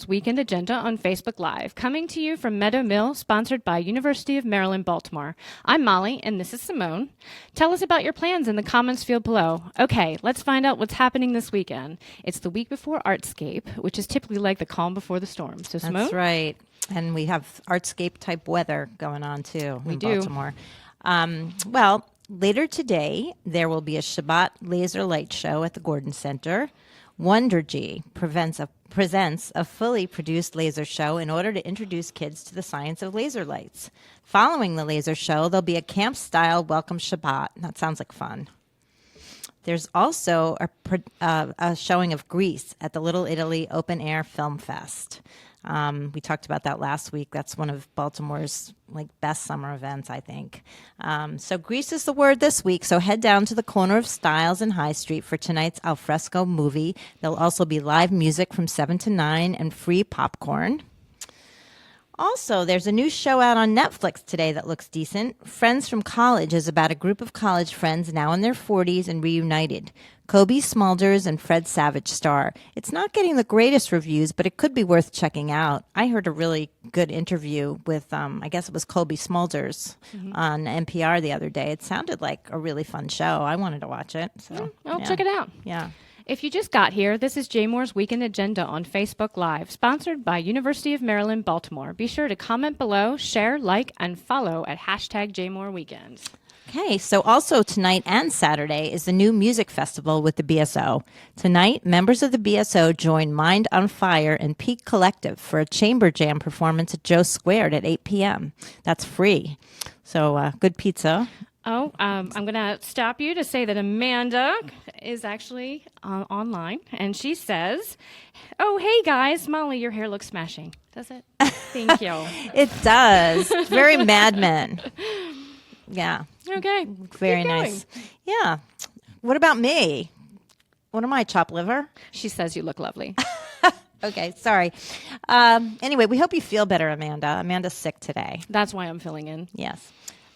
Weekend Agenda on Facebook Live, coming to you from Meadow Mill, sponsored by University of Maryland, Baltimore. I'm Molly, and this is Simone. Tell us about your plans in the comments field below. Okay, let's find out what's happening this weekend. It's the week before Artscape, which is typically like the calm before the storm. So, Simone? That's right. And we have Artscape-type weather going on, too, in Baltimore. Well, later today, there will be a Shabbat laser light show at the Gordon Center. Wondergy presents a fully produced laser show in order to introduce kids to the science of laser lights. Following the laser show, there'll be a camp-style welcome Shabbat. That sounds like fun. There's also a showing of Grease at the Little Italy Open Air Film Fest. We talked about that last week. That's one of Baltimore's best summer events, I think. So Grease is the word this week. So head down to the corner of Styles and High Street for tonight's alfresco movie. There'll also be live music from 7 to 9 and free popcorn. Also, there's a new show out on Netflix today that looks decent. Friends from College is about a group of college friends now in their 40s and reunited. Kobe Smulders and Fred Savage star. It's not getting the greatest reviews, but it could be worth checking out. I heard a really good interview with, I guess it was Kobe Smulders on NPR the other day. It sounded like a really fun show. I wanted to watch it. So, Check it out. Yeah. If you just got here, this is Jmore's Weekend Agenda on Facebook Live, sponsored by University of Maryland, Baltimore. Be sure to comment below, share, like, and follow at #JMoreWeekends. Okay, so also tonight and Saturday is the new music festival with the BSO. Tonight, members of the BSO join Mind on Fire and Peak Collective for a chamber jam performance at Joe Squared at 8 p.m. That's free. So good pizza. I'm going to stop you to say that Amanda is actually online, and she says, "Oh, hey, guys, Molly, your hair looks smashing." Does it? Thank you. It does. It's very Mad Men. Yeah. Okay. Very nice. Yeah. What about me? What am I, chopped liver? She says you look lovely. Okay, sorry. Anyway, we hope you feel better, Amanda. Amanda's sick today. That's why I'm filling in. Yes.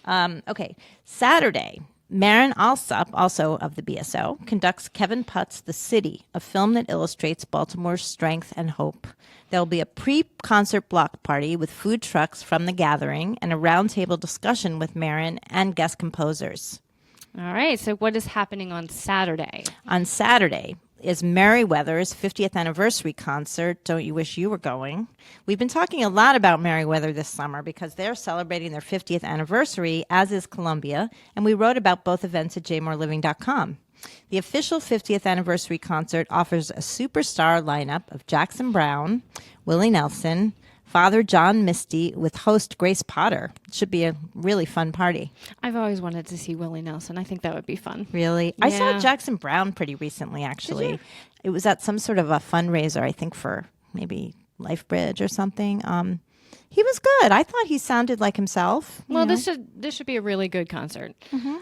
Okay, Saturday, Maren Alsop, also of the BSO, conducts Kevin Putt's The City, a film that illustrates Baltimore's strength and hope. There will be a pre-concert block party with food trucks from the gathering and a roundtable discussion with Maren and guest composers. All right, so what is happening on Saturday? On Saturday is Merriweather's 50th anniversary concert. Don't you wish you were going? We've been talking a lot about Merriweather this summer because they're celebrating their 50th anniversary, as is Columbia, and we wrote about both events at jmoreliving.com. The official 50th anniversary concert offers a superstar lineup of Jackson Browne, Willie Nelson, Father John Misty with host Grace Potter. It should be a really fun party. I've always wanted to see Willie Nelson. I think that would be fun. Really? Yeah. I saw Jackson Browne pretty recently, actually. Did you? It was at some sort of a fundraiser, I think, for maybe LifeBridge or something. He was good. I thought he sounded like himself. Well, this should be a really good concert.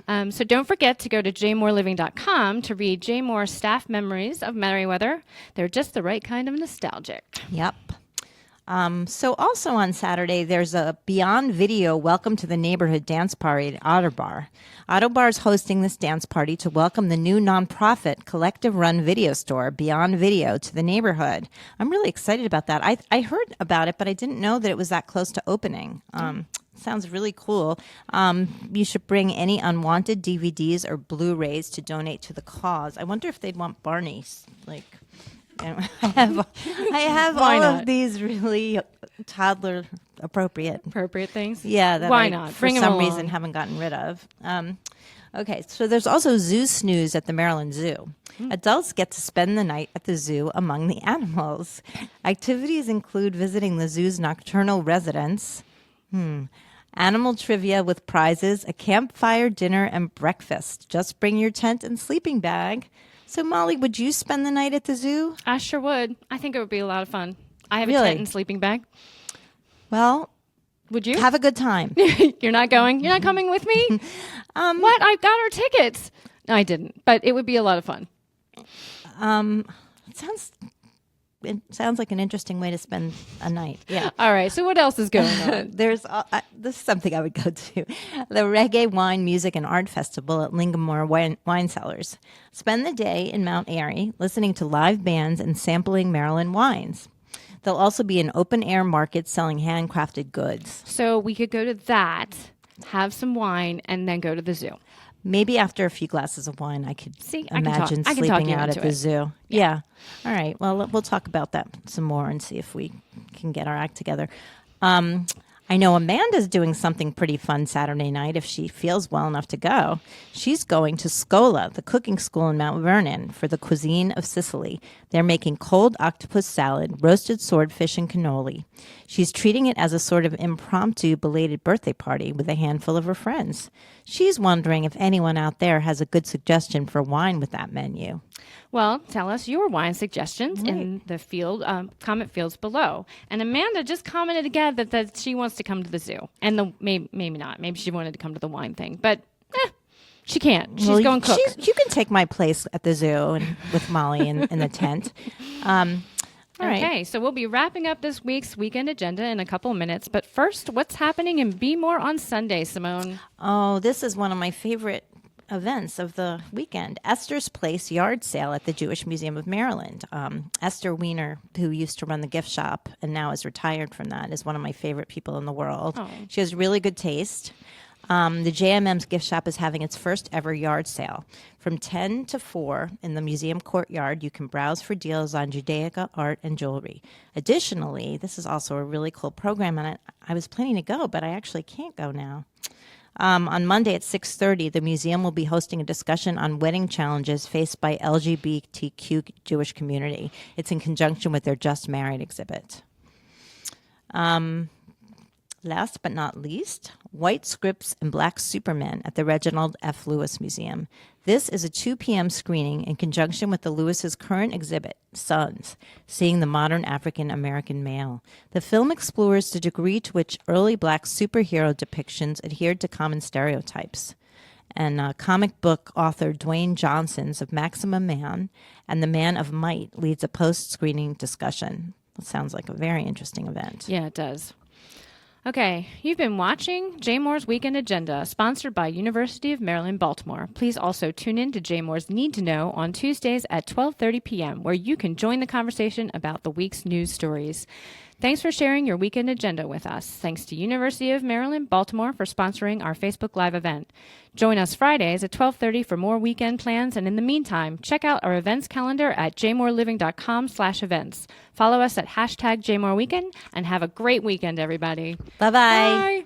So don't forget to go to jmoreliving.com to read Jmore's staff memories of Merriweather. They're just the right kind of nostalgic. Yep. So also on Saturday, there's a Beyond Video Welcome to the Neighborhood dance party at Ottobar. Ottobar is hosting this dance party to welcome the new nonprofit collective-run video store, Beyond Video, to the neighborhood. I'm really excited about that. I heard about it, but I didn't know that it was that close to opening. Sounds really cool. You should bring any unwanted DVDs or Blu-rays to donate to the cause. I wonder if they'd want Barney's, I have all of these really toddler appropriate things. Yeah, that why I, not? For some reason, haven't gotten rid of. Okay, so there's also Zoo Snooze at the Maryland Zoo. Adults get to spend the night at the zoo among the animals. Activities include visiting the zoo's nocturnal residents. Animal trivia with prizes, a campfire dinner, and breakfast. Just bring your tent and sleeping bag. So, Molly, would you spend the night at the zoo? I sure would. I think it would be a lot of fun. I have a Really? tent and sleeping bag. Well, would you? Have a good time. You're not going? You're not coming with me? What? I got our tickets. No, I didn't. But it would be a lot of fun. It sounds like an interesting way to spend a night. Yeah. All right. So what else is going on? This is something I would go to. The Reggae Wine Music and Art Festival at Lingamore Wine Cellars. Spend the day in Mount Airy listening to live bands and sampling Maryland wines. There'll also be an open-air market selling handcrafted goods. So we could go to that, have some wine, and then go to the zoo. Maybe after a few glasses of wine, I could imagine sleeping out at the zoo. Yeah. All right. Well, we'll talk about that some more and see if we can get our act together. I know Amanda's doing something pretty fun Saturday night if she feels well enough to go. She's going to Schola, the cooking school in Mount Vernon, for the cuisine of Sicily. They're making cold octopus salad, roasted swordfish, and cannoli. She's treating it as a sort of impromptu belated birthday party with a handful of her friends. She's wondering if anyone out there has a good suggestion for wine with that menu. Well, tell us your wine suggestions in the comment fields below. And Amanda just commented again that she wants to come to the zoo. And maybe not. Maybe she wanted to come to the wine thing. But she can't. She's going cook. You can take my place at the zoo and with Molly in the tent. All right. Okay, so we'll be wrapping up this week's weekend agenda in a couple of minutes. But first, what's happening in Jmore on Sunday, Simone? Oh, this is one of my favorite events of the weekend. Esther's Place yard sale at the Jewish Museum of Maryland. Esther Weiner, who used to run the gift shop and now is retired from that, is one of my favorite people in the world. Oh. She has really good taste. The JMM's gift shop is having its first ever yard sale. From 10 to 4 in the museum courtyard, you can browse for deals on Judaica art and jewelry. Additionally, this is also a really cool program, and I was planning to go, but I actually can't go now. On Monday at 6:30, the museum will be hosting a discussion on wedding challenges faced by LGBTQ Jewish community. It's in conjunction with their Just Married exhibit. Last but not least, White Scripts and Black Supermen at the Reginald F. Lewis Museum. This is a 2 p.m. screening in conjunction with the Lewis's current exhibit, Sons, Seeing the Modern African American Male. The film explores the degree to which early black superhero depictions adhered to common stereotypes. And comic book author Dwayne Johnson's of Maximum Man and The Man of Might leads a post-screening discussion. It sounds like a very interesting event. Yeah, it does. Okay, you've been watching Jmore's Weekend Agenda, sponsored by University of Maryland, Baltimore. Please also tune in to Jmore's Need to Know on Tuesdays at 12:30 p.m., where you can join the conversation about the week's news stories. Thanks for sharing your weekend agenda with us. Thanks to University of Maryland, Baltimore for sponsoring our Facebook Live event. Join us Fridays at 12:30 for more weekend plans, and in the meantime, check out our events calendar at jmoreliving.com/events. Follow us at #JMoreWeekend, and have a great weekend, everybody. Bye-bye. Bye.